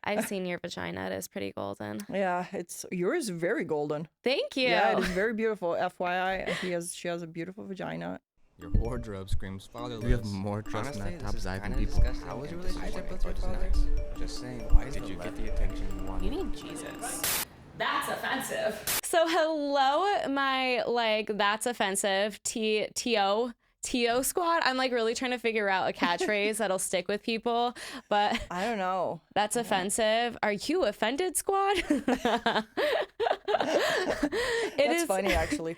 I've seen your vagina. It is pretty golden. Yeah, yours is very golden. Thank you. Yeah, it is very beautiful. FYI, she has a beautiful vagina. Your wardrobe screams fatherless. We have more trust Honestly, in that this is top-side kinda people. disgusting. How was your relationship with your father? Just saying, why did you get the attention you wanted? You need Jesus. That's offensive. So hello, my that's offensive TO squad. I'm really trying to figure out a catchphrase that'll stick with people, but I don't know. That's offensive. Are you offended, squad? That's funny, actually.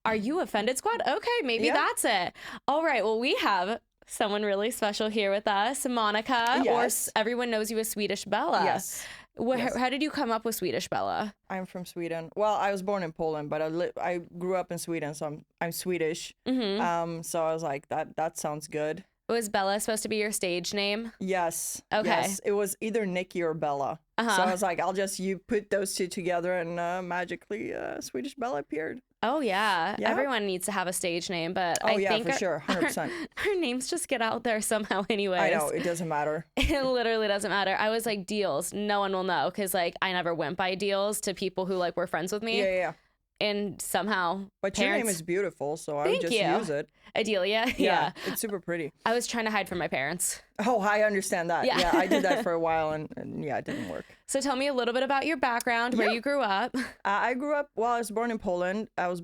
Are you offended, squad? Okay, maybe that's it. All right, well, we have someone really special here with us, Monica, yes. or everyone knows you as Swedish Bella. Yes. How did you come up with Swedish Bella? I'm from Sweden. Well, I was born in Poland, but I grew up in Sweden, so I'm Swedish. Mm-hmm. So I was like, that sounds good. Was Bella supposed to be your stage name? Yes. Okay. Yes. It was either Nikki or Bella. Uh-huh. So I was like, you put those two together, and magically Swedish Bella appeared. Oh, yeah. Everyone needs to have a stage name, but I think for sure. 100%. Our names just get out there somehow anyways. I know. It doesn't matter. It literally doesn't matter. I was like, Deelz. No one will know because I never went by Deelz to people who were friends with me. Yeah. And somehow But your name is beautiful, so I would just use it. Adelia. Yeah. It's super pretty. I was trying to hide from my parents. Oh, I understand that. Yeah. Yeah, I did that for a while, and it didn't work. So tell me a little bit about your background, where you grew up. I grew up, I was born in Poland. I was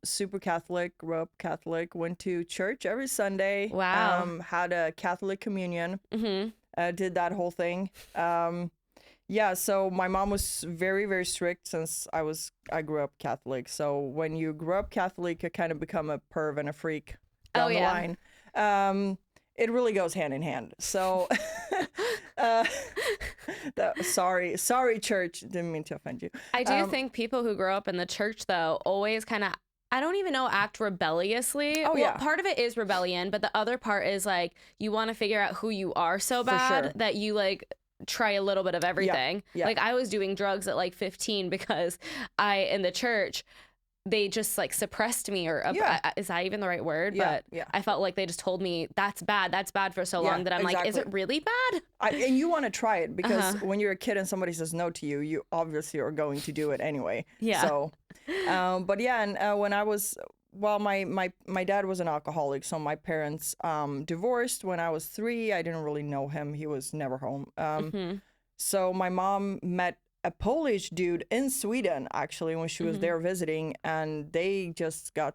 super Catholic, grew up Catholic, went to church every Sunday. Wow. Had a Catholic communion. Mm-hmm. Did that whole thing. Yeah, so my mom was very, very strict since I grew up Catholic. So when you grow up Catholic, you kind of become a perv and a freak down the line. It really goes hand in hand. So, sorry, church. Didn't mean to offend you. I do think people who grow up in the church, though, always kind of, I don't even know, act rebelliously. Oh, yeah. Part of it is rebellion, but the other part is you want to figure out who you are so bad that you try a little bit of everything. Yeah. I was doing drugs at 15 because in the church, they just suppressed me, or is that even the right word? Yeah, But I felt like they just told me that's bad for so long that I'm exactly. is it really bad? And you want to try it because when you're a kid and somebody says no to you, you obviously are going to do it anyway. Yeah. So, but yeah, and when I was, my dad was an alcoholic, so my parents divorced when I was 3. I didn't really know him. He was never home. So my mom met a Polish dude in Sweden, actually, when she was there visiting, and they just got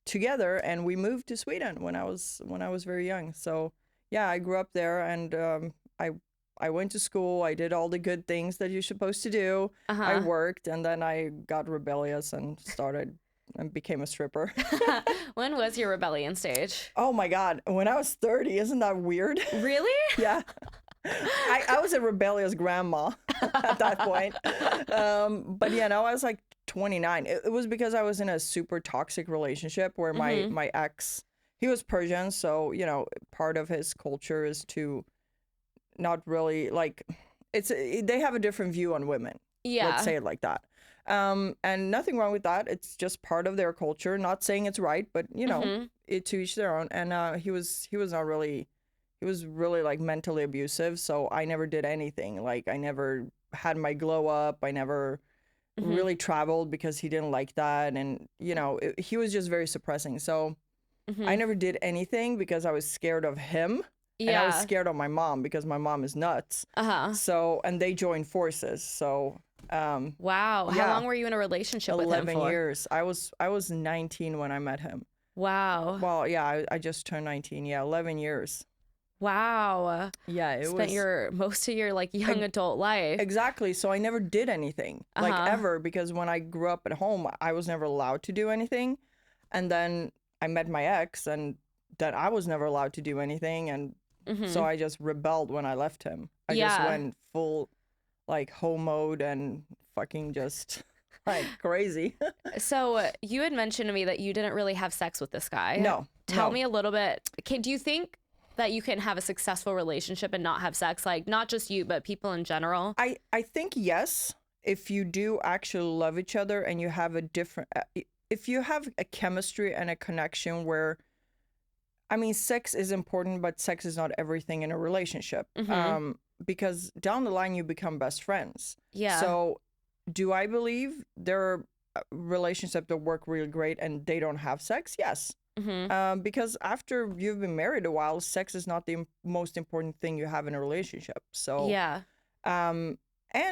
together, and we moved to Sweden when I was very young. So yeah, I grew up there, and I went to school. I did all the good things that you're supposed to do. I worked, and then I got rebellious and started and became a stripper. When was your rebellion stage? Oh my God, when I was 30, isn't that weird? Really? Yeah. I was a rebellious grandma at that point. But I was 29. It was because I was in a super toxic relationship where my ex, he was Persian. So, part of his culture is to not really they have a different view on women. Yeah. Let's say it like that. And nothing wrong with that. It's just part of their culture. Not saying it's right, but it to each their own. And he was not really. He was really mentally abusive, so I never did anything. I never had my glow up. I never really traveled because he didn't like that. And, he was just very suppressing. So I never did anything because I was scared of him. Yeah. And I was scared of my mom because my mom is nuts. So, and they joined forces. So, wow. How long were you in a relationship with him for? 11 years. I was 19 when I met him. Wow. Well, yeah, I just turned 19. Yeah, 11 years. Wow. Yeah, it spent most of your young adult life. Exactly. So I never did anything ever, because when I grew up at home, I was never allowed to do anything. And then I met my ex, and then I was never allowed to do anything. And so I just rebelled when I left him. I just went full hoe mode and fucking just crazy. So you had mentioned to me that you didn't really have sex with this guy. No. Tell me a little bit. Do you think that you can have a successful relationship and not have sex? Not just you, but people in general? I think yes, if you do actually love each other and you have if you have a chemistry and a connection where, sex is important, but sex is not everything in a relationship. because down the line you become best friends. Yeah. So do I believe there are relationships that work really great and they don't have sex? Yes. Because after you've been married a while, sex is not the most important thing you have in a relationship. So Yeah. and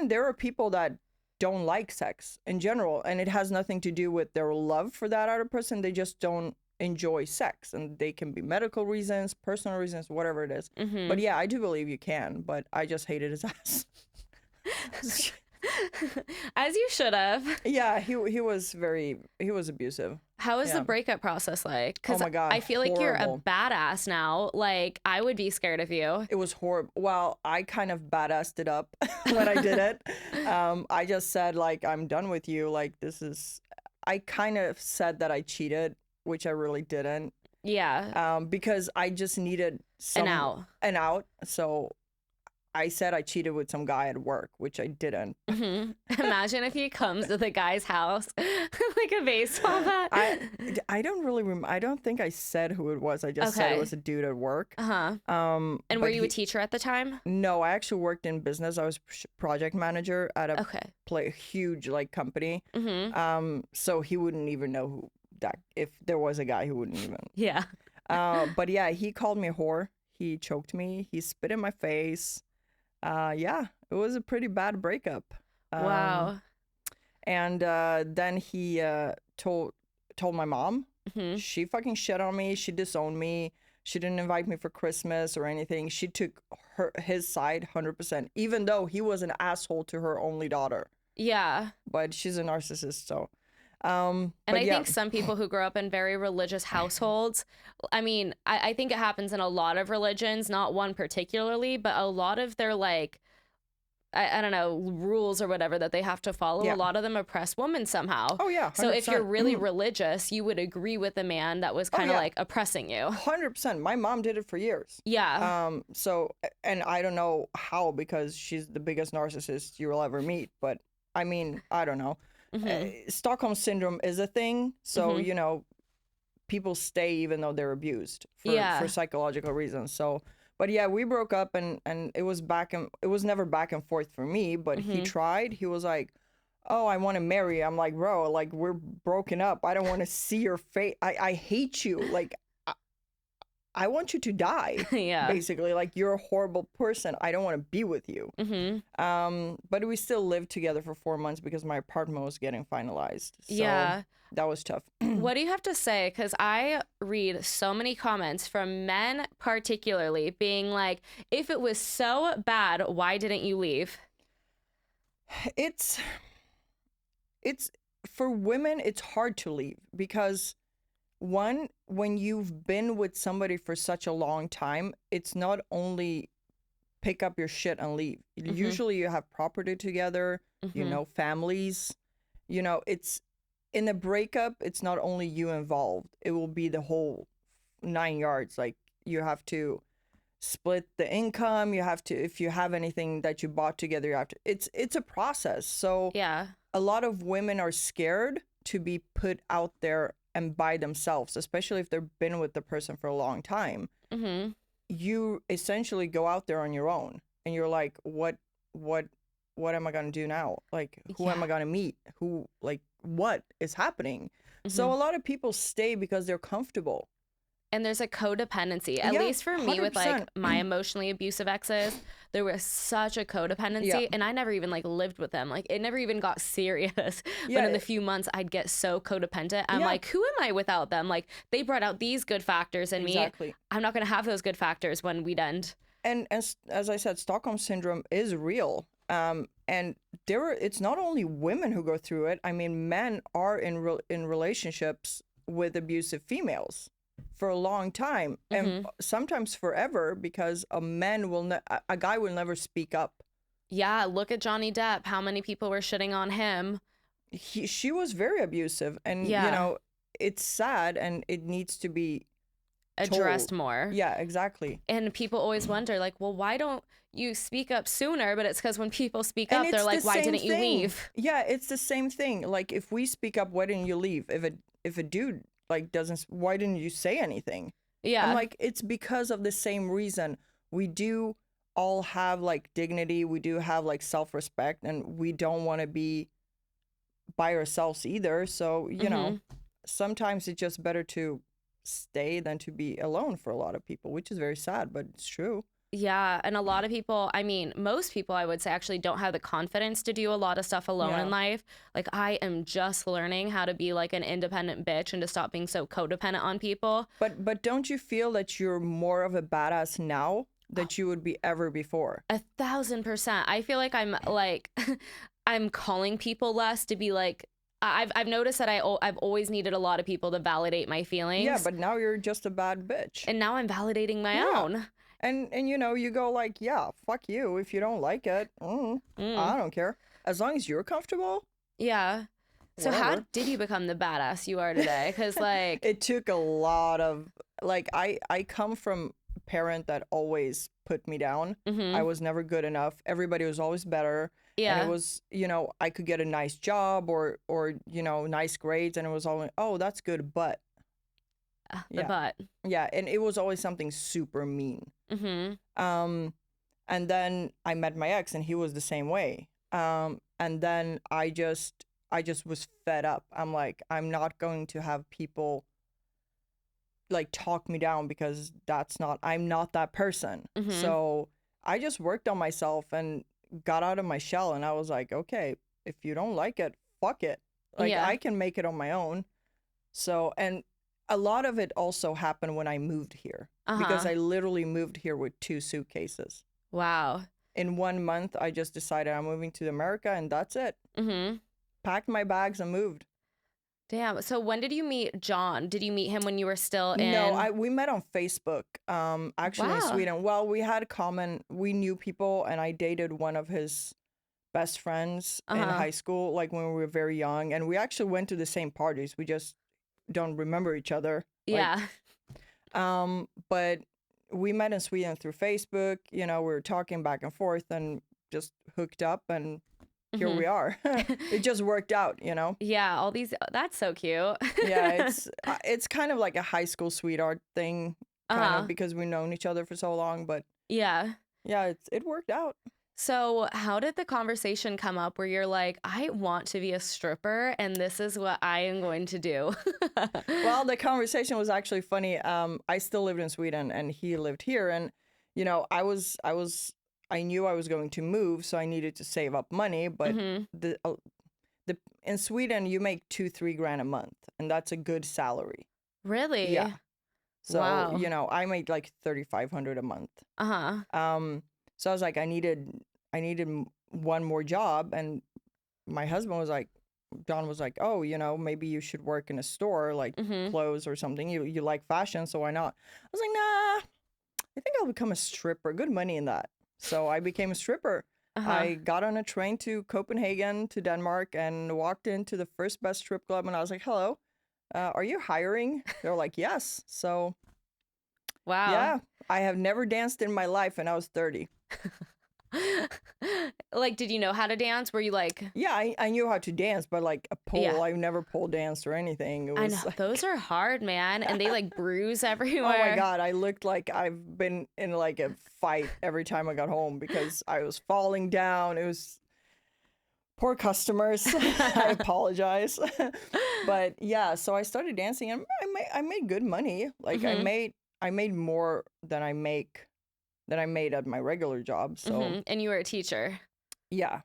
there are people that don't like sex in general, and it has nothing to do with their love for that other person. They just don't enjoy sex, and they can be medical reasons, personal reasons, whatever it is. But yeah, I do believe you can, but I just hated his ass. As you should have. Yeah, he was abusive. How was the breakup process like? Because Oh my God, I feel like you're a horrible. badass now. Like, I would be scared of you. It was horrible. Well, I kind of badassed it up when I did it. I just said, like, I'm done with you. Like, I kind of said that I cheated, which I really didn't. Yeah. Because I just needed An out. An out. So I said I cheated with some guy at work, which I didn't. Imagine if he comes to the guy's house like a baseball bat. I don't really remember. I don't think I said who it was. I just said it was a dude at work. And were you a teacher at the time? No, I actually worked in business. I was project manager at a huge like company. So he wouldn't even know who that, if there was a guy who wouldn't even. Yeah. But yeah, he called me a whore. He choked me. He spit in my face. Yeah, it was a pretty bad breakup. Wow. And then he told my mom. She fucking shit on me. She disowned me. She didn't invite me for Christmas or anything. She took his side 100%, even though he was an asshole to her only daughter. Yeah. But she's a narcissist, so. And I think some people who grow up in very religious households, I mean, I think it happens in a lot of religions, not one particularly, but a lot of their like, I don't know, rules or whatever that they have to follow. A lot of them oppress women somehow. Oh yeah. 100%. So if you're really religious, you would agree with a man that was kind of like oppressing you. 100%. My mom did it for years. Yeah. So, and I don't know how, because she's the biggest narcissist you will ever meet. But I mean, I don't know. Stockholm syndrome is a thing. So, you know, people stay even though they're abused for psychological reasons. So, but yeah, we broke up and it was never back and forth for me, but he tried. He was like, oh, I want to marry you. I'm like, bro, like, we're broken up. I don't want to see your face. I hate you. Like, I want you to die. Yeah. Basically, like, you're a horrible person. I don't want to be with you. But we still lived together for 4 months because my apartment was getting finalized. So that was tough. What do you have to say? Because I read so many comments from men particularly being like, if it was so bad, why didn't you leave? It's for women, it's hard to leave because one, when you've been with somebody for such a long time, it's not only pick up your shit and leave. Usually you have property together, you know, families, you know, it's in a breakup, it's not only you involved, it will be the whole 9 yards. Like, you have to split the income, you have to, if you have anything that you bought together, you have to, it's a process. So yeah, a lot of women are scared to be put out there and by themselves, especially if they've been with the person for a long time. You essentially go out there on your own and you're like, what am I going to do now? Like, who am I going to meet? Who, like, what is happening? So a lot of people stay because they're comfortable. And there's a codependency, at least for me 100%. with like my emotionally abusive exes, there was such a codependency and I never even like lived with them. Like, it never even got serious. But in the few months I'd get so codependent. I'm like, who am I without them? Like, they brought out these good factors in me. I'm not going to have those good factors when we'd end. And as I said, Stockholm syndrome is real. And it's not only women who go through it. I mean, men are in relationships with abusive females for a long time, and sometimes forever, because a guy will never speak up. Yeah, look at Johnny Depp. How many people were shitting on him? She was very abusive, and you know, it's sad, and it needs to be addressed more. Yeah, exactly. And people always wonder, like, well, why don't you speak up sooner? But it's because when people speak up, they're like, why didn't you leave? Yeah, it's the same thing. Like, if we speak up, why didn't you leave? If a dude like doesn't, why didn't you say anything? Yeah, I'm like, it's because of the same reason. We do all have like dignity. We do have like self-respect, and we don't want to be by ourselves either. So, you know, sometimes it's just better to stay than to be alone for a lot of people, which is very sad, but it's true. Yeah, and a lot of people, I mean, most people I would say actually don't have the confidence to do a lot of stuff alone in life. Like I am just learning how to be like an independent bitch and to stop being so codependent on people. But don't you feel that you're more of a badass now that you would be ever before? 1,000%. I feel like I'm like I'm calling people less to be like I've noticed that I've always needed a lot of people to validate my feelings. Yeah, but now you're just a bad bitch. And now I'm validating my own. And you know, you go like, yeah, fuck you. If you don't like it, I don't care. As long as you're comfortable. Yeah. So whatever. how did you become the badass you are today? Because like it took a lot of like I come from a parent that always put me down. I was never good enough. Everybody was always better. Yeah. And it was, you know, I could get a nice job or you know, nice grades, and it was always, oh, that's good, but but yeah, and it was always something super mean. And then I met my ex, and he was the same way. And then I just was fed up. I'm like, I'm not going to have people like talk me down, because I'm not that person. So I just worked on myself and got out of my shell, and I was like, okay, if you don't like it, fuck it. Like I can make it on my own. So, and a lot of it also happened when I moved here, because I literally moved here with 2 suitcases. Wow. In 1 month, I just decided I'm moving to America, and that's it. Packed my bags and moved. Damn. So when did you meet John? Did you meet him when you were still in? No, we met on Facebook, actually in Sweden. Well, we knew people, and I dated one of his best friends in high school, like when we were very young. And we actually went to the same parties. We just don't remember each other. Yeah. But we met in Sweden through Facebook. You know, we were talking back and forth and just hooked up, and here we are. It just worked out, you know? Yeah, that's so cute. Yeah, it's kind of like a high school sweetheart thing, kind of, because we've known each other for so long, but yeah, it worked out. So how did the conversation come up where you're like, I want to be a stripper and this is what I am going to do? Well, the conversation was actually funny. I still lived in Sweden and he lived here, and you know, I knew I was going to move, so I needed to save up money. But in Sweden, you make 2-3 grand a month, and that's a good salary. Really? Yeah. So wow. You know, I made like 3,500 a month. So I was like, I needed one more job, and my husband was like, John was like, oh, you know, maybe you should work in a store, like clothes or something. You like fashion, so why not? I was like, nah, I think I'll become a stripper. Good money in that. So I became a stripper. I got on a train to Copenhagen, to Denmark, and walked into the first best strip club, and I was like, hello, are you hiring? They were like, yes. So wow. Yeah, I have never danced in my life, and I was 30. Like, did you know how to dance? Were you like... Yeah, I knew how to dance, but like a pole, I've never pole danced or anything. I know, like... those are hard, man. And they like bruise everywhere. Oh my God, I looked like I've been in like a fight every time I got home because I was falling down. It was... Poor customers. I apologize. But yeah, so I started dancing, and I made good money. Like I made more than I made at my regular job. So and you were a teacher. Yeah.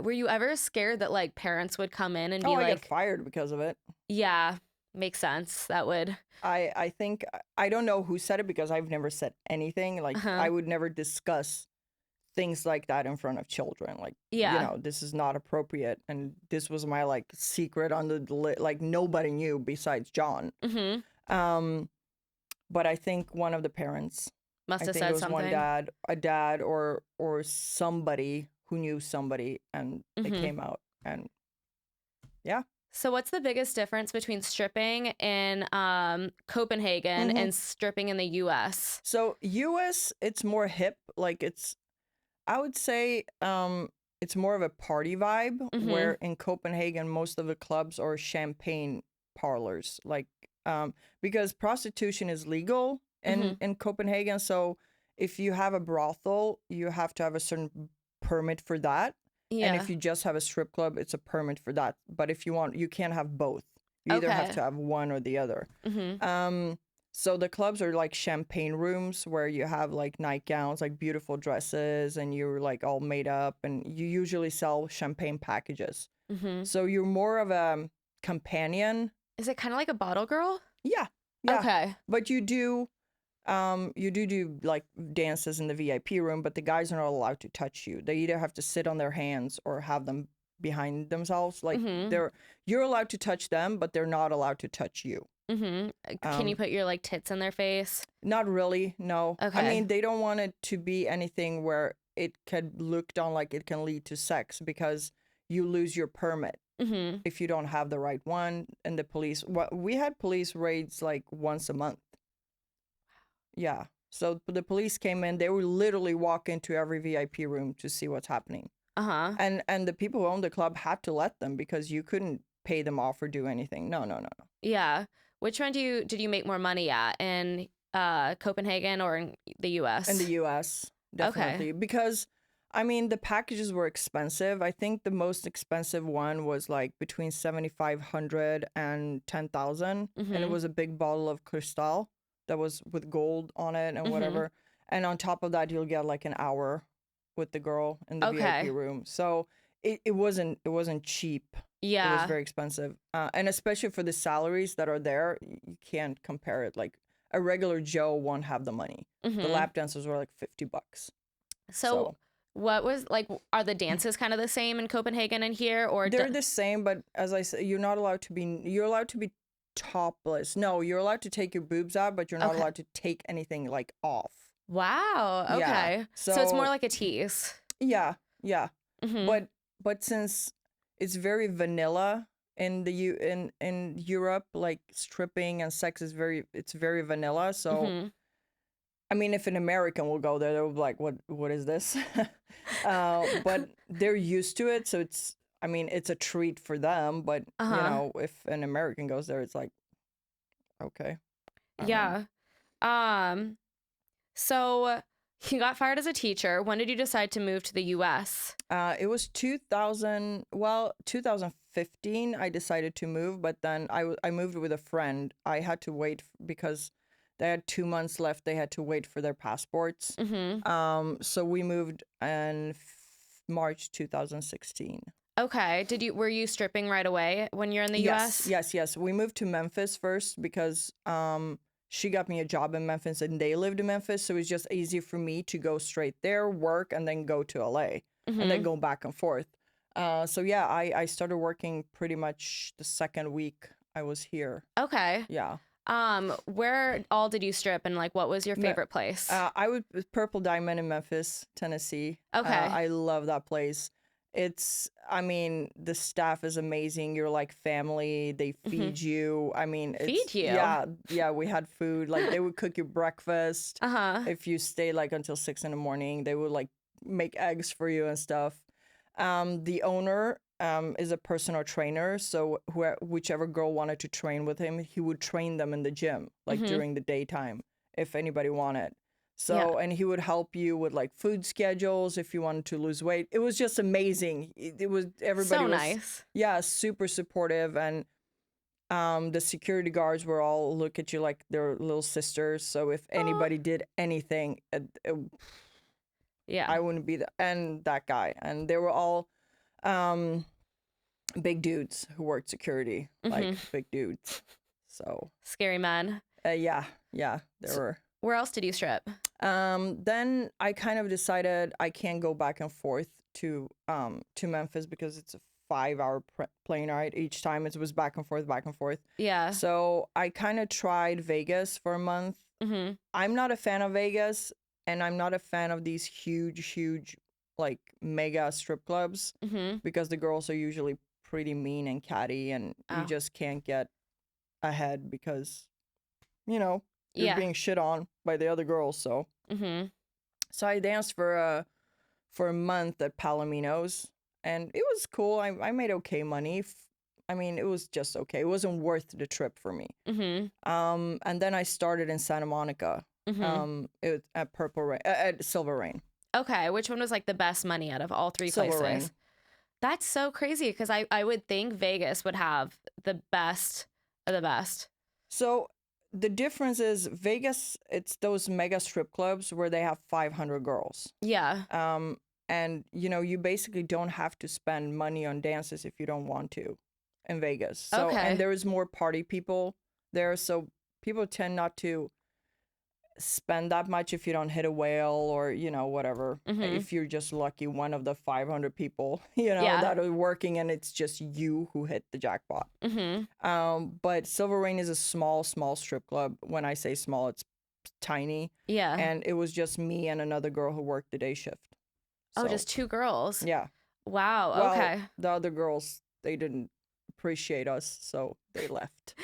Were you ever scared that like parents would come in and be I like... get fired because of it. Yeah, makes sense. That would... I think, I don't know who said it, because I've never said anything. Like I would never discuss things like that in front of children. Like, you know, this is not appropriate. And this was my like secret on the like nobody knew besides John. But I think one of the parents must have said said it was something. a dad or somebody who knew somebody, and it came out, and yeah. So what's the biggest difference between stripping in Copenhagen and stripping in the US? So US, it's more hip. Like I would say it's more of a party vibe, where in Copenhagen, most of the clubs are champagne parlors. Like, because prostitution is legal in Copenhagen, so if you have a brothel, you have to have a certain permit for that. Yeah. And if you just have a strip club, it's a permit for that. But if you want, you can't have both. You either have Okay. to have one or the other. Mm-hmm. So the clubs are like champagne rooms where you have like nightgowns, like beautiful dresses, and you're like all made up, and you usually sell champagne packages. Mm-hmm. So you're more of a companion. Is it kind of like a bottle girl? Yeah, yeah. Okay. But you do like dances in the VIP room, but the guys are not allowed to touch you. They either have to sit on their hands or have them behind themselves. Like Mm-hmm. you're allowed to touch them, but they're not allowed to touch you. Mm-hmm. Can you put your like tits in their face? Not really, no. I Okay. mean, they don't want it to be anything where it could look down like it can lead to sex because you lose your permit Mm-hmm. if you don't have the right one. And the police, we had police raids like once a month. Yeah. So the police came in, they would literally walk into every VIP room to see what's happening. Uh-huh. And the people who owned the club had to let them because you couldn't pay them off or do anything. No. Yeah. Which one did you make more money at, in Copenhagen or in the US? In the US, definitely. Because I mean the packages were expensive. I think the most expensive one was like between 7,500 and 10,000. And it was a big bottle of Cristal that was with gold on it and whatever. And on top of that you'll get like an hour with the girl in the VIP room. So it wasn't cheap. Yeah. It was very expensive. And especially for the salaries that are there, you can't compare it. Like a regular Joe won't have the money. The lap dancers were like $50. So what was like, are the dances kind of the same in Copenhagen and here, or they're the same, but as I said, you're allowed to be topless. No, you're allowed to take your boobs out, but you're not allowed to take anything like off. Wow. Okay. Yeah. So it's more like a tease. Yeah. Mm-hmm. But since it's very vanilla in in Europe, like stripping and sex is very vanilla. So I mean, if an American will go there, they'll be like, what is this? But they're used to it, so it's a treat for them. But you know, if an American goes there, it's like, okay. Yeah. So you got fired as a teacher. When did you decide to move to the US? It was 2015. I decided to move, but then I moved with a friend. I had to wait because they had 2 months left. They had to wait for their passports. So we moved in March 2016. Okay. Were you stripping right away when you're in the US? Yes. We moved to Memphis first because she got me a job in Memphis and they lived in Memphis. So it was just easy for me to go straight there, work, and then go to LA and then go back and forth. So yeah, I started working pretty much the second week I was here. Okay. Yeah. Where all did you strip, and like what was your favorite place? I would Purple Diamond in Memphis, Tennessee. Okay. I love that place. The staff is amazing. You're like family. They feed you. Feed you? Yeah. We had food. Like they would cook you breakfast. If you stay like until 6 a.m, they would like make eggs for you and stuff. The owner is a personal trainer. So whichever girl wanted to train with him, he would train them in the gym, like during the daytime, if anybody wanted. So, and he would help you with like food schedules if you wanted to lose weight. It was just amazing. It was, everybody so was nice. Yeah, super supportive. And the security guards were all look at you like they're little sisters. So if anybody did anything, I wouldn't be that guy. And they were all big dudes who worked security, like big dudes. So scary men. Yeah, there were. Where else did you strip? Then I kind of decided I can't go back and forth to Memphis because it's a 5-hour plane ride each time. It was back and forth. Yeah. So I kind of tried Vegas for a month. I'm not a fan of Vegas, and I'm not a fan of these huge like mega strip clubs because the girls are usually pretty mean and catty, and you just can't get ahead because you're being shit on by the other girls. So so I danced for a month at Palomino's, and it was cool. I made okay money. It was just okay. It wasn't worth the trip for me. And then I started in Santa Monica It at Purple Rain, at Silver Rain. Okay, which one was like the best money out of all three Silver places? Rain. That's so crazy because I would think Vegas would have the best of the best. So the difference is Vegas, it's those mega strip clubs where they have 500 girls. Yeah. And you basically don't have to spend money on dances if you don't want to in Vegas. So, Okay. and there is more party people there, so people tend not to spend that much if you don't hit a whale or whatever. If you're just lucky one of the 500 people that are working and it's just you who hit the jackpot. But Silver Rain is a small strip club. When I say small, it's tiny. Yeah. And it was just me and another girl who worked the day shift. Oh, just two girls. Yeah. Wow. Well, okay. The other girls, they didn't appreciate us, so they left.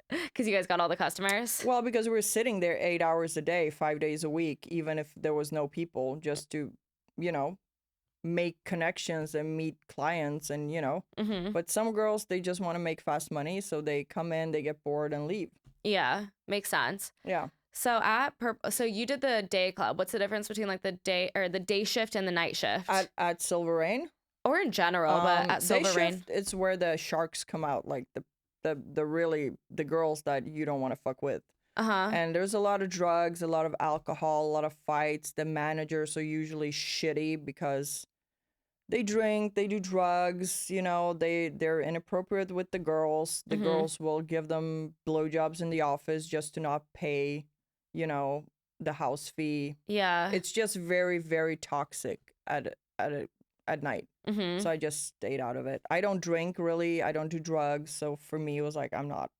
Because you guys got all the customers? Well, because we were sitting there 8 hours a day, 5 days a week, even if there was no people, just to, make connections and meet clients and, But some girls, they just want to make fast money, so they come in, they get bored and leave. Yeah, makes sense. Yeah. So so you did the day club. What's the difference between like the day shift and the night shift? At Silver Rain? Or in general, but at Silver Rain. Shift, it's where the sharks come out, like the girls that you don't want to fuck with. And there's a lot of drugs, a lot of alcohol, a lot of fights. The managers are usually shitty because they drink, they do drugs, they're inappropriate with the girls. The girls will give them blowjobs in the office just to not pay, the house fee. Yeah. It's just very, very toxic at night. So I just stayed out of it. I don't drink really. I don't do drugs. So for me, it was like, I'm not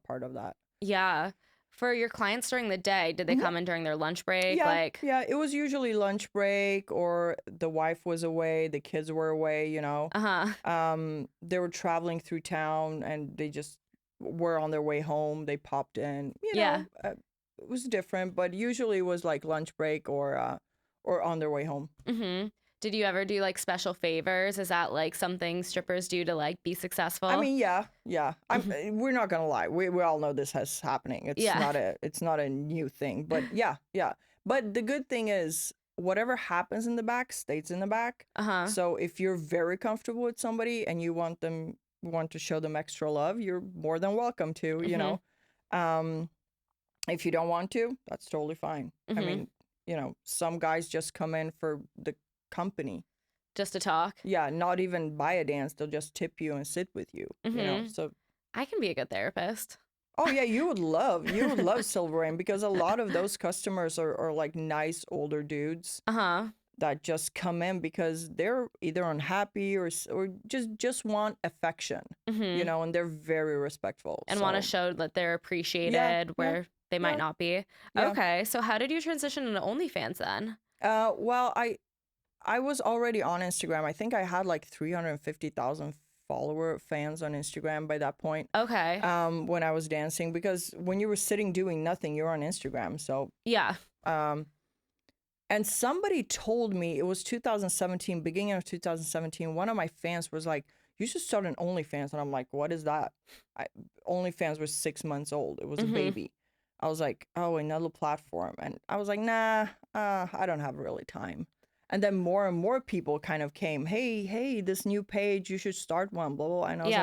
part of that. Yeah. For your clients during the day, did they come in during their lunch break? Yeah, it was usually lunch break or the wife was away, the kids were away, They were traveling through town and they just were on their way home. They popped in, it was different, but usually it was like lunch break or on their way home. Did you ever do like special favors? Is that like something strippers do to like be successful? I mean, yeah. We're not gonna lie. We all know this is happening. It's not a new thing, but yeah. But the good thing is, whatever happens in the back stays in the back. So if you're very comfortable with somebody and you want to show them extra love, you're more than welcome to. If you don't want to, that's totally fine. I mean, some guys just come in for the company, just to talk. Yeah, not even buy a dance. They'll just tip you and sit with you. So I can be a good therapist. Oh yeah, you would love Silver Rain because a lot of those customers are like nice older dudes that just come in because they're either unhappy or just want affection, and they're very respectful and want to show that they're appreciated where they might not be. Yeah. Okay, so how did you transition into OnlyFans then? Well, I was already on Instagram. I think I had like 350,000 fans on Instagram by that point. Okay. When I was dancing, because when you were sitting doing nothing, you're on Instagram. So yeah. And somebody told me, it was 2017, beginning of 2017. One of my fans was like, "You should start an OnlyFans," and I'm like, "What is that?" OnlyFans was 6 months old. It was a baby. I was like, "Oh, another platform," and I was like, "Nah, I don't have really time." And then more and more people kind of came, hey, this new page, you should start one, blah, blah. And I was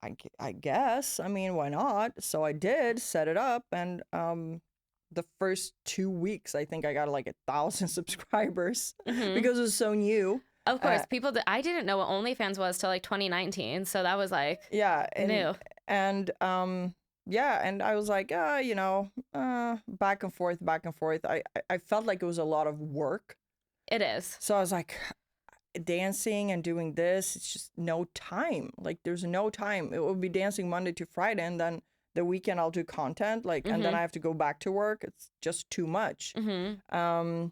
like, I guess. I mean, why not? So I did set it up. And the first 2 weeks, I think I got like 1,000 subscribers because it was so new. Of course, I didn't know what OnlyFans was till like 2019. So that was like new. And and I was like, back and forth. I felt like it was a lot of work. It is. So I was like, dancing and doing this, it's just no time. Like, there's no time. It will be dancing Monday to Friday, and then the weekend I'll do content, and then I have to go back to work. It's just too much. So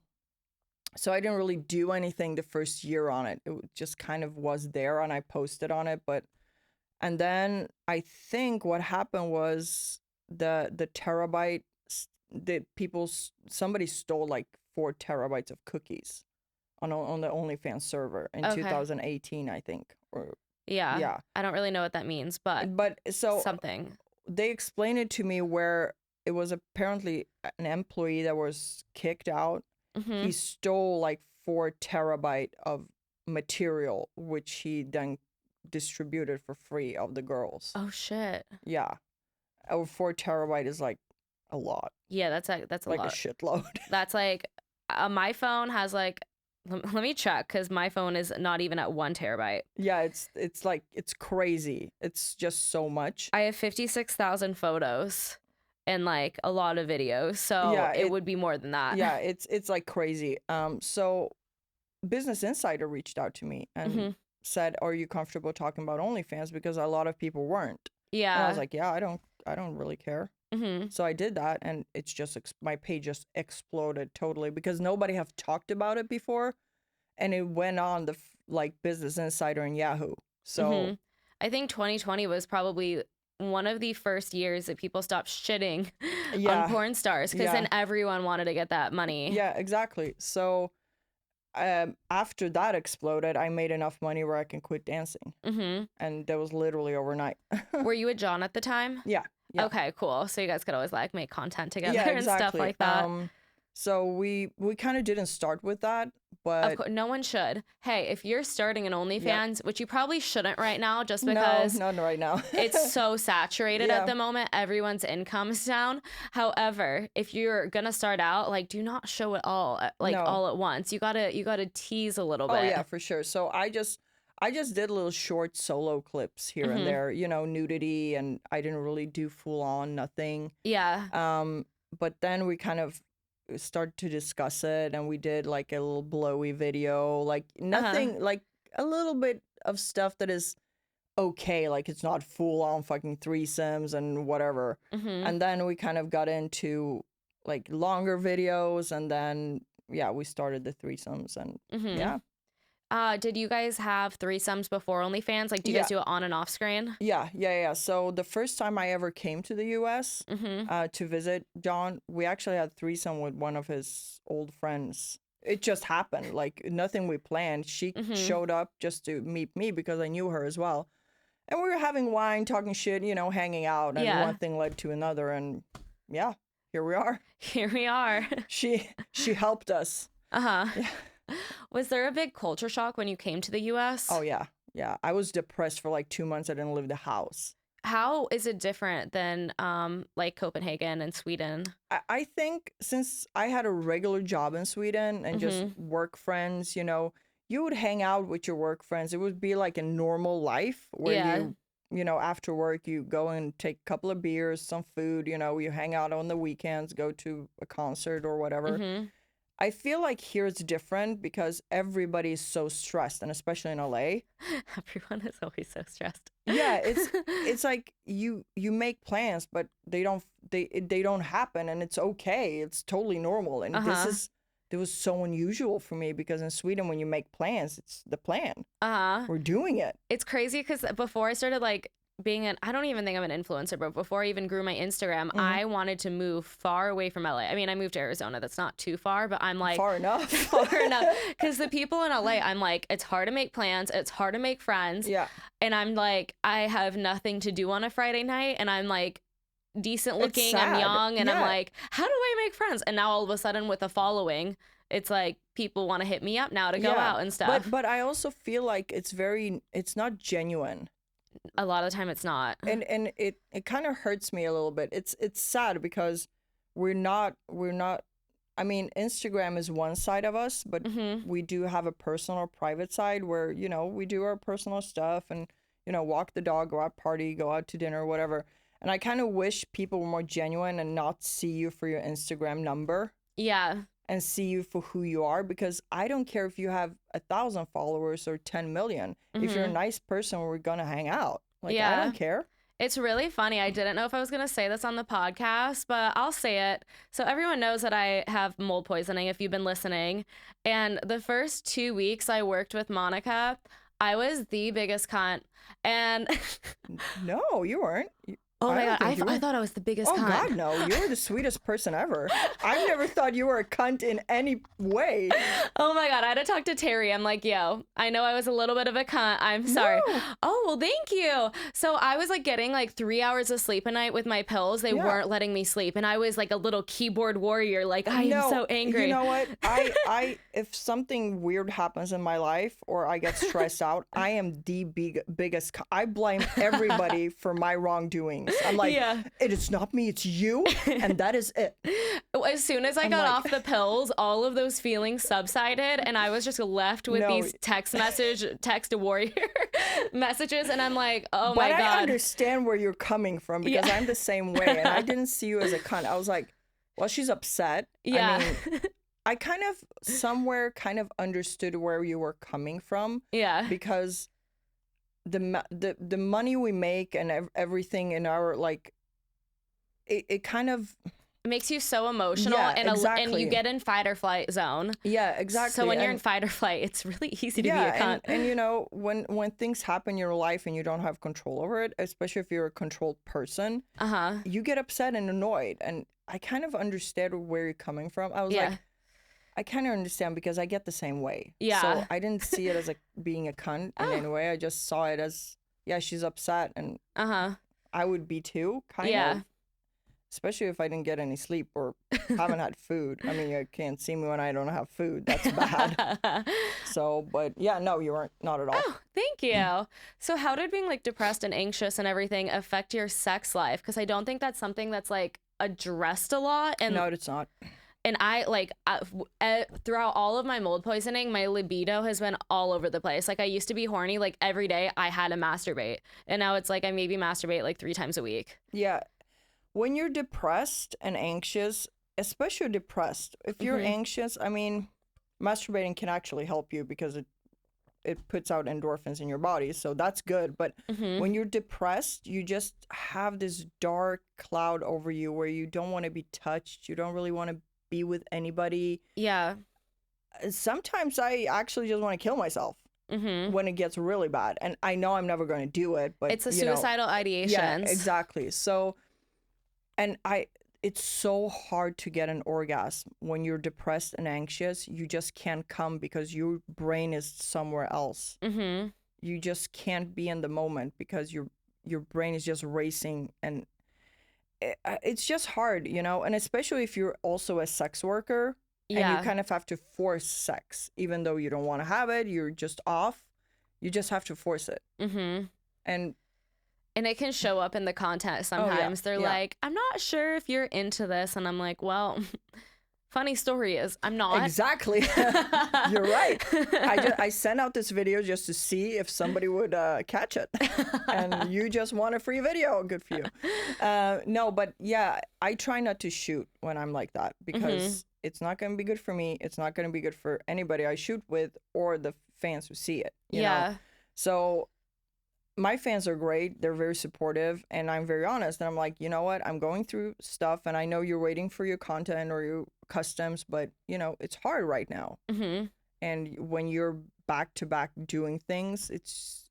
I didn't really do anything the first year on it. It just kind of was there, and I posted on it. And then I think what happened was the terabyte, somebody stole like 4 terabytes of cookies on the OnlyFans server in 2018, I think. Yeah. I don't really know what that means, but so something. They explained it to me where it was apparently an employee that was kicked out. He stole like 4 terabyte of material, which he then distributed for free of the girls. Oh shit. Yeah. 4 terabyte is like a lot. Yeah, that's a like lot. a shitload. That's like my phone has like let me check because my phone is not even at 1 terabyte. Yeah, it's like it's crazy. It's just so much. I have 56,000 photos and like a lot of videos, so Yeah, it would be more than that. Yeah, it's like crazy. So Business Insider reached out to me and said, "Are you comfortable talking about OnlyFans?" Because a lot of people weren't. Yeah. And I was like, "Yeah, I don't really care." So I did that, and it's just my page just exploded totally because nobody have talked about it before, and it went on the like Business Insider and Yahoo. So I think 2020 was probably one of the first years that people stopped shitting on porn stars because then everyone wanted to get that money. Yeah, exactly. So after that exploded, I made enough money where I can quit dancing, and that was literally overnight. Were you with John at the time? Yeah. Okay, cool. So you guys could always like make content together and stuff like that. So we kind of didn't start with that, but of course, no one should. Hey, if you're starting an OnlyFans, which you probably shouldn't right now, just because no, not right now. it's so saturated at the moment, everyone's income's down. However, if you're gonna start out, like, do not show it all all at once. You gotta tease a little bit. Oh yeah, for sure. So I just did little short solo clips here and there, nudity, and I didn't really do full on nothing. Yeah. But then we kind of started to discuss it, and we did like a little blowy video, like nothing, like a little bit of stuff that is okay, like it's not full on fucking threesomes and whatever. And then we kind of got into like longer videos, and then we started the threesomes, and did you guys have threesomes before OnlyFans? Like, do you guys do it on and off screen? Yeah. So the first time I ever came to the U.S. To visit John, we actually had threesome with one of his old friends. It just happened, like nothing we planned. She showed up just to meet me because I knew her as well. And we were having wine, talking shit, hanging out, and one thing led to another, and here we are. Here we are. She helped us. Yeah. Was there a big culture shock when you came to the U.S.? Oh, yeah. I was depressed for like 2 months. I didn't leave the house. How is it different than like Copenhagen and Sweden? I think since I had a regular job in Sweden and just work friends, you would hang out with your work friends. It would be like a normal life where you after work, you go and take a couple of beers, some food, you hang out on the weekends, go to a concert or whatever. I feel like here it's different because everybody's so stressed, and especially in LA. Everyone is always so stressed. Yeah, it's like you make plans, but they don't happen, and it's okay. It's totally normal, and it was so unusual for me because in Sweden, when you make plans, it's the plan. We're doing it. It's crazy because before I started like I don't even think I'm an influencer, but before I even grew my Instagram, I wanted to move far away from LA. I mean, I moved to Arizona. That's not too far, but I'm like... Far enough. Far enough. Because the people in LA, I'm like, it's hard to make plans. It's hard to make friends. Yeah. And I'm like, I have nothing to do on a Friday night. And I'm like decent looking. I'm young. And I'm like, how do I make friends? And now all of a sudden with a following, it's like people want to hit me up now to go out and stuff. But I also feel like it's not genuine. A lot of the time it's not. And it kind of hurts me a little bit. It's sad because we're not I mean, Instagram is one side of us, but we do have a personal private side where, we do our personal stuff and, walk the dog, go out party, go out to dinner, whatever. And I kind of wish people were more genuine and not see you for your Instagram number. Yeah. And see you for who you are, because I don't care if you have 1,000 followers or 10 million. If you're a nice person, we're gonna hang out. Like, I don't care. It's really funny. I didn't know if I was gonna say this on the podcast, but I'll say it. So everyone knows that I have mold poisoning if you've been listening. And the first 2 weeks I worked with Monica, I was the biggest cunt. And no, you weren't. Oh my God, I thought I was the biggest cunt. Oh God, no. You were the sweetest person ever. I've never thought you were a cunt in any way. Oh my God, I had to talk to Terry. I'm like, yo, I know I was a little bit of a cunt. I'm sorry. No. Oh, well, thank you. So I was like getting like 3 hours of sleep a night with my pills. They weren't letting me sleep. And I was like a little keyboard warrior. Like, I am so angry. You know what? If something weird happens in my life or I get stressed out, I am the biggest. I blame everybody for my wrongdoings. I'm like, it is not me, it's you, and that is it. As soon as I got off the pills, all of those feelings subsided, and I was just left with these text warrior messages, and I'm like, oh my God. But I understand where you're coming from because I'm the same way, and I didn't see you as a cunt. I was like, well, she's upset. Yeah. I mean, I kind of understood where you were coming from. Yeah. Because the money we make and everything in our like, it kind of makes you so emotional and you get in fight or flight zone. Yeah, exactly. So when you're in fight or flight, it's really easy to be a cunt. And you know, when things happen in your life and you don't have control over it, especially if you're a controlled person, you get upset and annoyed. And I kind of understood where you're coming from. I was like, I kind of understand because I get the same way. Yeah. So I didn't see it as being a cunt in any way. I just saw it as, she's upset and I would be too, kind of. Especially if I didn't get any sleep or haven't had food. I mean, you can't see me when I don't have food. That's bad. So, but yeah, no, you weren't, not at all. Oh, thank you. So how did being like depressed and anxious and everything affect your sex life? Because I don't think that's something that's like addressed a lot. And no, it's not. And throughout all of my mold poisoning, my libido has been all over the place. Like I used to be horny, like every day I had to masturbate. And now it's like I maybe masturbate like 3 times a week. Yeah. When you're depressed and anxious, especially depressed, if you're anxious, I mean, masturbating can actually help you because it puts out endorphins in your body. So that's good. But when you're depressed, you just have this dark cloud over you where you don't want to be touched. You don't really want to be with anybody. Yeah. Sometimes I actually just want to kill myself when it gets really bad. And I know I'm never going to do it, but it's a suicidal ideation. Yeah, exactly. So, and it's so hard to get an orgasm when you're depressed and anxious. You just can't come because your brain is somewhere else. You just can't be in the moment because your brain is just racing, and it's just hard, you know. And especially if you're also a sex worker, and you kind of have to force sex, even though you don't want to have it. You're just off. You just have to force it. And it can show up in the content sometimes. They're like, I'm not sure if you're into this. And I'm like, well, funny story is I'm not. Exactly. You're right. I sent out this video just to see if somebody would catch it. And you just want a free video. Good for you. No, but yeah, I try not to shoot when I'm like that because it's not going to be good for me. It's not going to be good for anybody I shoot with or the fans who see it. You know? So my fans are great. They're very supportive, and I'm very honest. And I'm like, you know what? I'm going through stuff, and I know you're waiting for your content or your customs, but you know, it's hard right now. And when you're back to back doing things, it's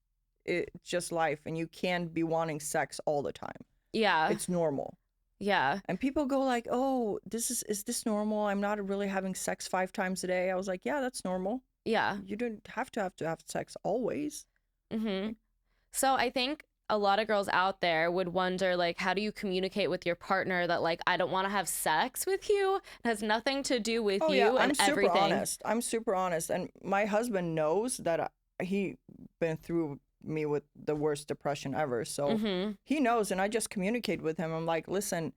just life, and you can't be wanting sex all the time. Yeah, it's normal. Yeah. And people go like, oh, is this normal? I'm not really having sex 5 times a day. I was like, yeah, that's normal. Yeah. You don't have to have sex always. So I think a lot of girls out there would wonder, like, how do you communicate with your partner that, like, I don't want to have sex with you? It has nothing to do with you and everything. I'm super honest. And my husband knows that he been through me with the worst depression ever. So he knows, and I just communicate with him. I'm like, listen,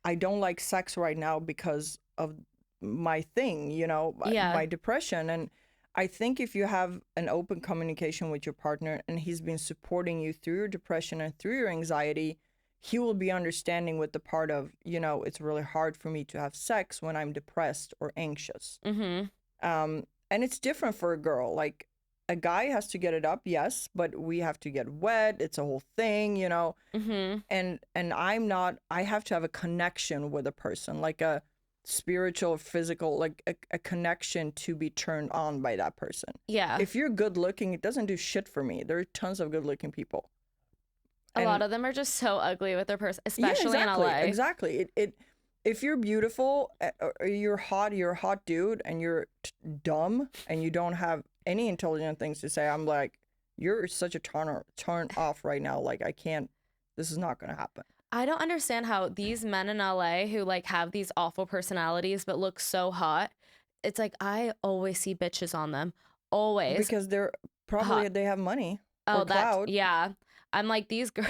I don't like sex right now because of my thing, you know, my depression. And I think if you have an open communication with your partner and he's been supporting you through your depression and through your anxiety, he will be understanding with the part of, you know, it's really hard for me to have sex when I'm depressed or anxious. And it's different for a girl. Like, a guy has to get it up, yes, but we have to get wet. It's a whole thing, you know. And I have to have a connection with a person, like a spiritual, physical, like a connection to be turned on by that person. Yeah. If you're good looking, it doesn't do shit for me. There are tons of good looking people. A lot of them are just so ugly with their person, especially in LA. Exactly. If you're beautiful, or you're a hot dude, and you're dumb, and you don't have any intelligent things to say, I'm like, you're such a turn off right now. Like, I can't. This is not gonna happen. I don't understand how these men in LA who like have these awful personalities but look so hot. It's like I always see bitches on them. Always. Because they're probably hot. they have money. Oh, or clout. yeah. I'm like these girls.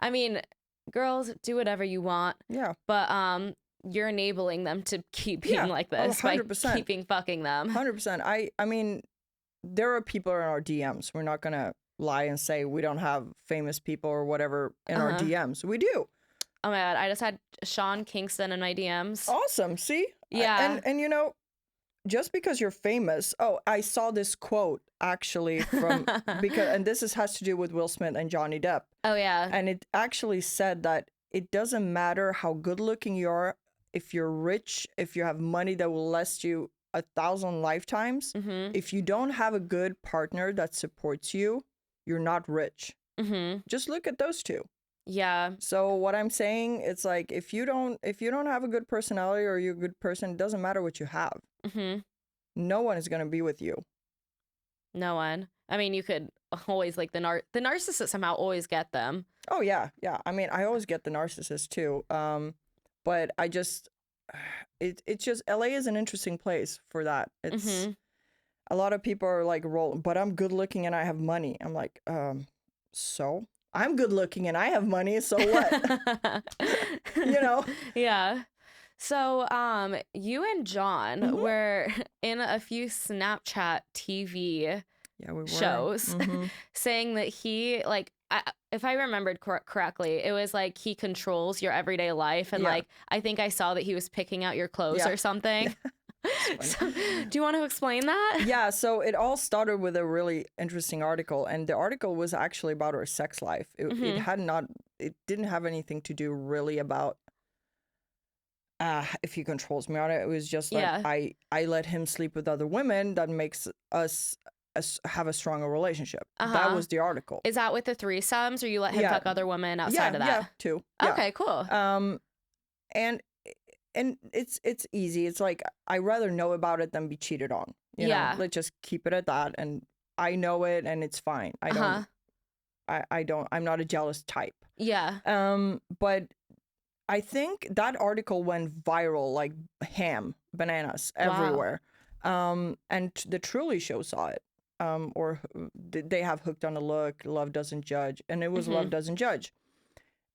I mean, girls do whatever you want. Yeah. But you're enabling them to keep being like this by keeping fucking them. 100%. I mean, there are people in our DMs. We're not gonna lie and say we don't have famous people or whatever in our DMs. We do. Oh my God, I just had Sean Kingston in my DMs. Awesome. See? Yeah. And you know, just because you're famous. Oh, I saw this quote actually from and this has to do with Will Smith and Johnny Depp. Oh yeah. And it actually said that it doesn't matter how good looking you are, if you're rich, if you have money that will last you 1,000 lifetimes, if you don't have a good partner that supports you, you're not rich. Just look at those two. Yeah. So what I'm saying, it's like if you don't have a good personality or you're a good person, it doesn't matter what you have. No one is gonna be with you. No one. I mean, you could always like the narcissist somehow always get them. Oh yeah. I mean, I always get the narcissist too. But I just, it's just LA is an interesting place for that. It's a lot of people are like rolling, but I'm good looking and I have money. I'm like, so I'm good looking and I have money, so what? You know? Yeah. So, you and John were in a few Snapchat TV shows saying that he, like, if I remembered correctly, it was like he controls your everyday life. And like, I think I saw that he was picking out your clothes or something. So, do you want to explain that? Yeah, so it all started with a really interesting article, and the article was actually about her sex life. It didn't have anything to do really about if he controls me on it. It was just like I let him sleep with other women. That makes us have a stronger relationship. That was the article. Is that with the threesomes, or you let him fuck other women outside of that? Yeah, too. Yeah. Okay, cool. And it's easy. It's like I rather know about it than be cheated on. You know? Let's just keep it at that. And I know it, and it's fine. I'm not a jealous type. Yeah. But I think that article went viral like bananas everywhere. And the Truly Show saw it. Or they have Hooked on a Look, Love Doesn't Judge, and it was Love Doesn't Judge.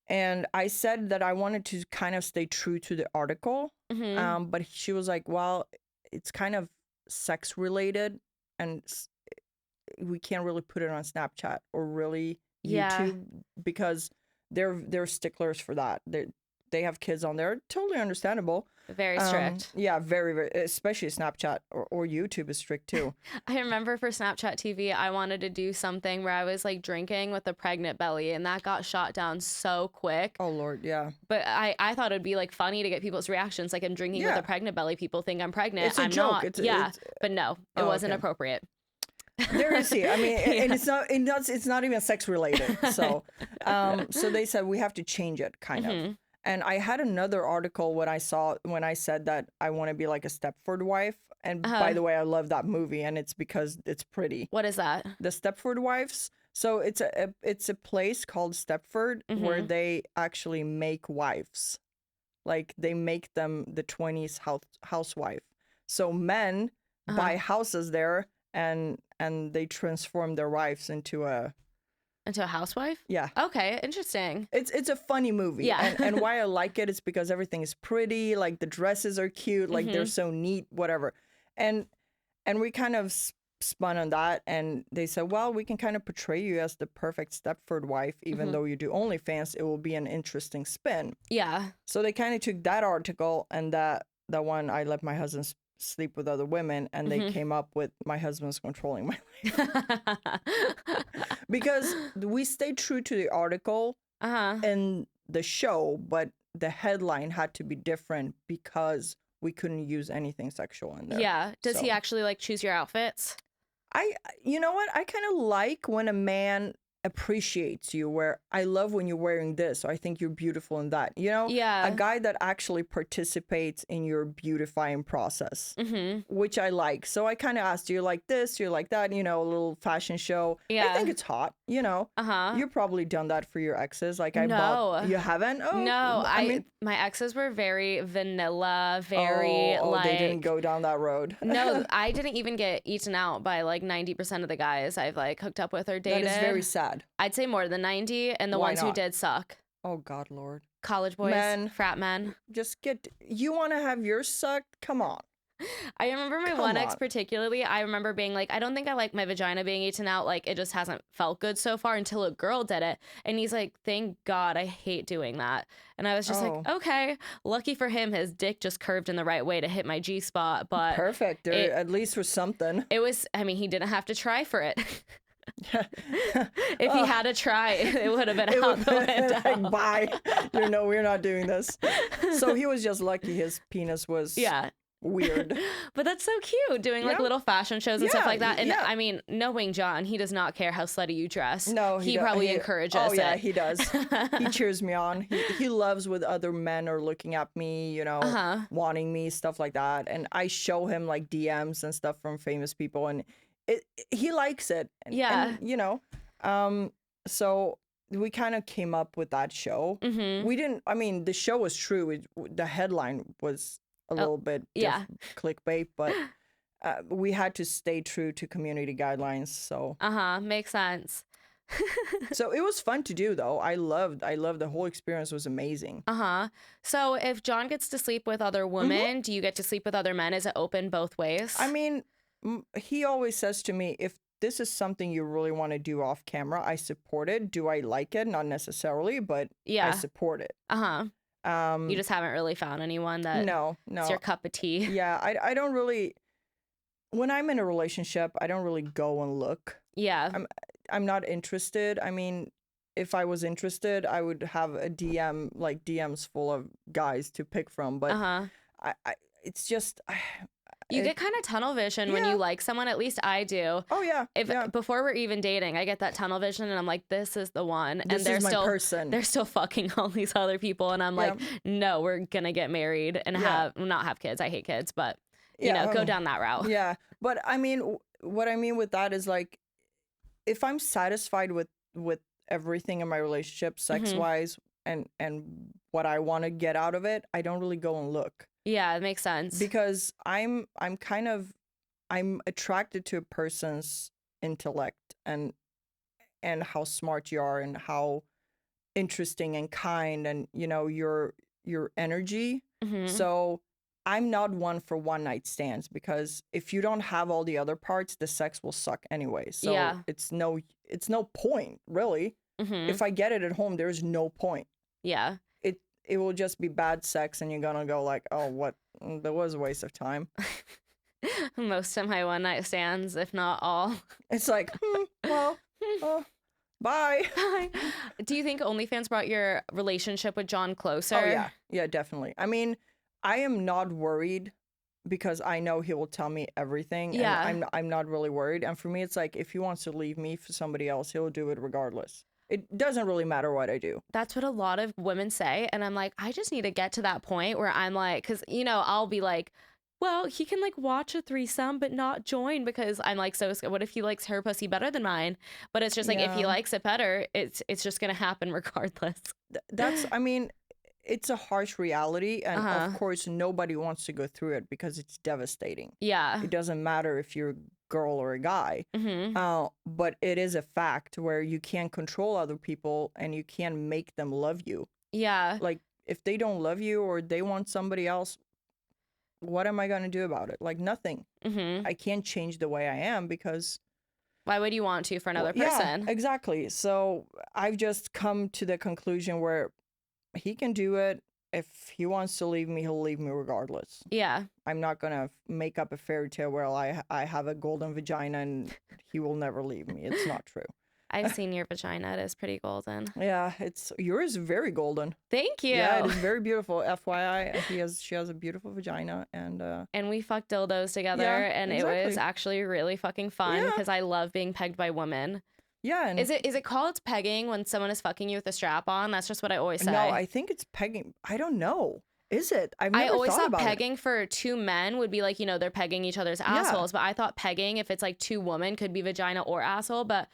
And I said that I wanted to kind of stay true to the article, but she was like, well, it's kind of sex related, and we can't really put it on Snapchat or really YouTube because they're sticklers for that. They have kids on there. Totally understandable. Very strict. Yeah, very, very, especially Snapchat or YouTube is strict too. I remember for Snapchat TV, I wanted to do something where I was like drinking with a pregnant belly, and that got shot down so quick. Oh Lord, yeah. But I thought it'd be like funny to get people's reactions. Like I'm drinking with a pregnant belly. People think I'm pregnant. It's a joke. But no, it wasn't appropriate. There is I mean, and it's not even sex related. So, so they said we have to change it, kind of. And I had another article when I said that I want to be like a Stepford Wife. And by the way, I love that movie, and it's because it's pretty. What is that? The Stepford Wives. So it's a place called Stepford where they actually make wives, like they make them the 20s housewife. So men buy houses there, and they transform their wives into a housewife? Yeah. Okay, interesting. It's a funny movie. Yeah. and why I like it is because everything is pretty, like the dresses are cute, like they're so neat, whatever. And we kind of spun on that, and they said, well, we can kind of portray you as the perfect Stepford wife, even though you do OnlyFans, it will be an interesting spin. Yeah. So they kind of took that article and that one, I let my husband sleep with other women, and they came up with my husband's controlling my life. Because we stayed true to the article and the show, but the headline had to be different because we couldn't use anything sexual in there. Yeah. Does he actually like choose your outfits? You know what? I kind of like when a man appreciates you, where I love when you're wearing this, or I think you're beautiful in that, Yeah. a guy that actually participates in your beautifying process, which I like. So I kind of asked, do you like this, do you like that, a little fashion show. I think it's hot. You've probably done that for your exes. Like I bought. You haven't? Oh no, I mean, my exes were very vanilla, very like they didn't go down that road. No, I didn't even get eaten out by like 90% of the guys I've like hooked up with or dated. That is very sad. I'd say more than 90, and the Why ones not? who did suck. Oh God, Lord. College boys, Men. frat men. You want to have yours sucked? Come on. I remember my one ex particularly, I remember being like, I don't think I like my vagina being eaten out. Like, it just hasn't felt good so far until a girl did it. And he's like, thank God, I hate doing that. And I was just like, okay, lucky for him, his dick just curved in the right way to hit my G-spot. But perfect. At least for something. It was, I mean, he didn't have to try for it. If he had to try, it would have been out the window. Like, bye. We're not doing this. So he was just lucky his penis was weird. But that's so cute, doing like little fashion shows and stuff like that. And I mean, knowing John, he does not care how slutty you dress. No, he probably encourages it. Oh yeah, he does. He cheers me on. He loves with other men are looking at me, wanting me, stuff like that. And I show him like DMs and stuff from famous people, and he likes it. And, so we kind of came up with that show. We didn't, I mean, the show was true. The headline was a little bit clickbait, but we had to stay true to community guidelines. So makes sense. So it was fun to do, though. I loved the whole experience. Was amazing. So if John gets to sleep with other women, do you get to sleep with other men? Is it open both ways? I mean, he always says to me, if this is something you really want to do off camera, I support it. Do I like it? Not necessarily, but I support it. You just haven't really found anyone that it's your cup of tea. Yeah, I don't really, when I'm in a relationship, I don't really go and look. Yeah. I'm not interested. I mean, if I was interested, I would have a DMs full of guys to pick from, but it's just you get kind of tunnel vision when you like someone. At least I do. Oh yeah. Before we're even dating, I get that tunnel vision, and I'm like, this is the one. This and is my person. They're still fucking all these other people, and I'm like, no, we're gonna get married and not have kids. I hate kids, but go down that route. Yeah, but I mean, what I mean with that is like, if I'm satisfied with everything in my relationship, sex wise, and what I want to get out of it, I don't really go and look. Yeah, it makes sense. Because I'm attracted to a person's intellect and how smart you are and how interesting and kind and your energy. So I'm not one for one night stands, because if you don't have all the other parts, the sex will suck anyway. So it's no point really. If I get it at home, there's no point. Yeah. It will just be bad sex, and you're gonna go like, oh, what? That was a waste of time. Most of my one night stands, if not all. It's like, bye. Bye. Do you think OnlyFans brought your relationship with John closer? Oh yeah, yeah, definitely. I mean, I am not worried because I know he will tell me everything. Yeah, and I'm not really worried. And for me, it's like, if he wants to leave me for somebody else, he'll do it regardless. It doesn't really matter what I do. That's what a lot of women say. And I'm like, I just need to get to that point where I'm like, because, I'll be like, well, he can like watch a threesome but not join, because I'm like, so what if he likes her pussy better than mine? But it's just like, if he likes it better, it's just going to happen regardless. I mean, it's a harsh reality. And of course, nobody wants to go through it because it's devastating. Yeah. It doesn't matter if you're girl or a guy, but it is a fact where you can't control other people and you can't make them love you. Yeah, like if they don't love you or they want somebody else, what am I going to do about it? Like nothing. I can't change the way I am, because why would you want to for another person? Yeah, exactly. So I've just come to the conclusion where he can do it. If he wants to leave me, he'll leave me regardless. Yeah. I'm not going to make up a fairy tale where I have a golden vagina and he will never leave me. It's not true. I've seen your vagina. It is pretty golden. Yeah, yours is very golden. Thank you. Yeah, it is very beautiful. FYI, she has a beautiful vagina, and we fucked dildos together, and exactly. It was actually really fucking fun because I love being pegged by women. Yeah. And Is it called pegging when someone is fucking you with a strap on? That's just what I always say. no, I think it's pegging. I don't know. Is it? I've I never always thought thought about pegging for two men would be like, you know, they're pegging each other's assholes. But I thought pegging, if it's like two women, could be vagina or asshole. But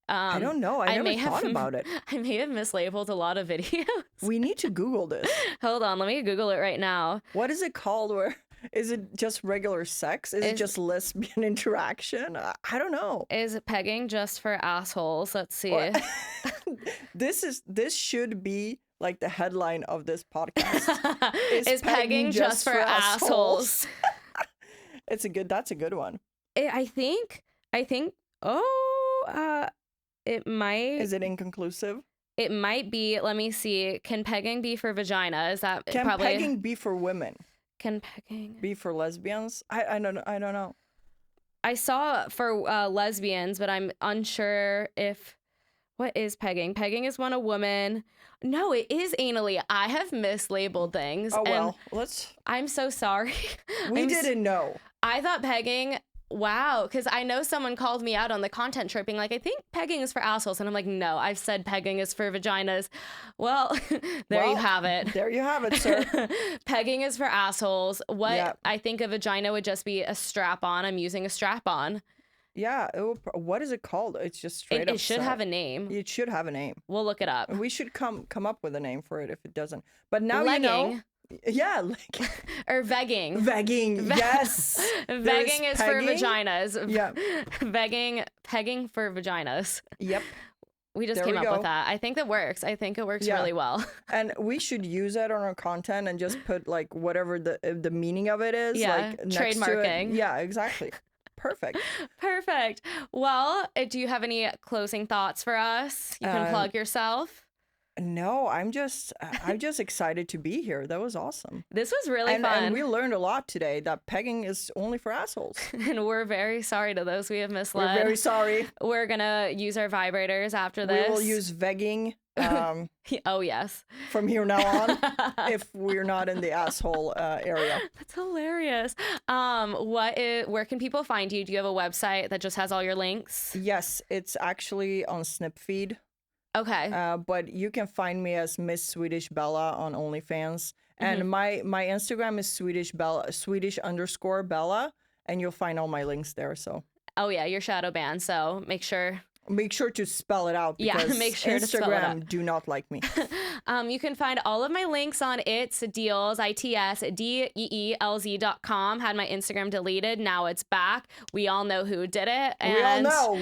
I don't know. I never thought about it. I may have mislabeled a lot of videos. We need to Google this. Hold on, let me Google it right now. What is it called? Where is it just regular sex? Is it just lesbian interaction? I don't know. Is pegging just for assholes? Let's see. This should be like the headline of this podcast. Is pegging just for assholes? That's a good one. I think. It might. Is it inconclusive? It might be. Let me see. Can pegging be for vagina? Is that Can probably? pegging be for women? Can pegging be for lesbians? I don't know. I saw for lesbians, but I'm unsure if. What is pegging? Pegging is when a woman. No, it is anally. I have mislabeled things. Oh well, let's. I'm so sorry. We didn't know. I thought pegging. Wow, because I know someone called me out on the content tripping, like, I think pegging is for assholes. And I'm like, no, I've said pegging is for vaginas. Well, you have it. There you have it, sir. Pegging is for assholes. What I think a vagina would just be a strap-on. I'm using a strap-on. Yeah. What is it called? It's just straight up. It should have a name. It should have a name. We'll look it up. We should come up with a name for it if it doesn't. But now Legging. you know. Yeah, or vegging. Vegging, yes. Vegging is pegging. for vaginas. Yeah. Pegging for vaginas. Yep. We just came up with that. I think that works. I think it works really well. And we should use that on our content and just put like whatever the meaning of it is. Yeah, like next trademarking. To it. Yeah, exactly. Perfect. Perfect. Well, do you have any closing thoughts for us? You can plug yourself. No, I'm just excited to be here. That was awesome. This was really fun. And we learned a lot today that pegging is only for assholes. And we're very sorry to those we have misled. We're very sorry. We're going to use our vibrators after this. We will use vegging. Oh, yes. From here now on, if we're not in the asshole area. That's hilarious. Where can people find you? Do you have a website that just has all your links? Yes, it's actually on Snipfeed. Okay. But you can find me as Miss Swedish Bella on OnlyFans. And my Instagram is Swedish_Bella. And you'll find all my links there. So. Oh, yeah. You're shadow banned. So make sure to spell it out. Because make sure to spell it out. Instagram do not like me. You can find all of my links on Deelz, Deelz.com. Had my Instagram deleted. Now it's back. We all know who did it. And we all know.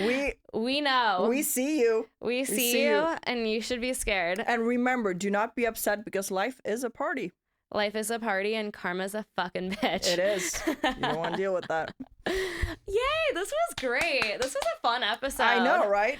We know. We see you. We see you, and you should be scared. And remember, do not be upset because life is a party. Life is a party and karma's a fucking bitch. It is. You don't want to deal with that. Yay, this was great. This was a fun episode. I know, right?